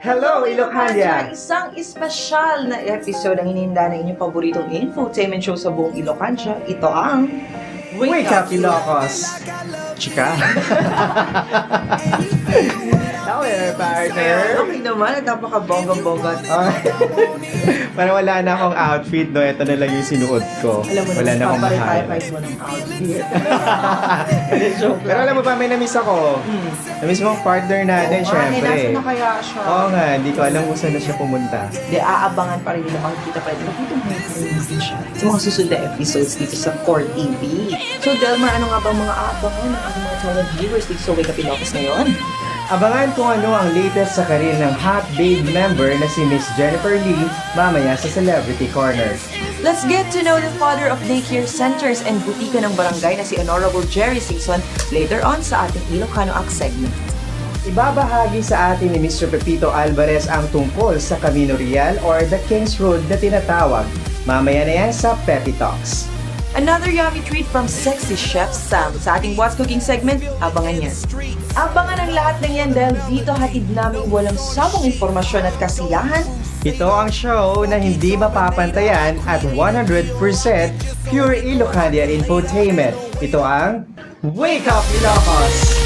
Hello, Ilocania! Isang espesyal na episode ang ininda ng inyong paboritong infotainment show sa buong Ilocancia. Ito ang Wake Up, Ilocos! Chika! Ako partner! Okay naman, napaka-bongga-bongga. Parang wala na akong outfit, no? Ito na lang yung sinuot ko. Alam mo wala na akong mahal. paparetype mo ng outfit. Pero alam mo ba, may namiss ako. Namiss mo ang partner natin, syempre. Nasa na kaya siya? Oo nga, hindi ko alam kung saan na siya pumunta. Di, aabangan pa rin nila, makikita pa rin. Nakita mo natin siya sa mga susunod na episodes dito sa Core TV. So, Delmar, ano nga bang mga aabangan ng ating mga televiewers dito sa Wake Up Ilocos ngayon? Abangan kung ano ang latest sa karir ng hot babe member na si Miss Jennifer Lee mamaya sa Celebrity Corner. Let's get to know the father of daycare centers and butika ng barangay na si Honorable Jerry Singson later on sa ating Ilocano Act segment. Ibabahagi sa atin ni Mr. Pepito Alvarez ang tungkol sa Camino Real or the King's Road na tinatawag. Mamaya na yan sa Pepe Talks. Another yummy treat from sexy Chef Sam sa ating What's Cooking segment, abangan yan. Abangan ang lahat ng yan dahil dito hatid namin walang sawang informasyon at kasiyahan. Ito ang show na hindi mapapantayan at 100% pure Ilocania infotainment. Ito ang Wake Up Ilocos!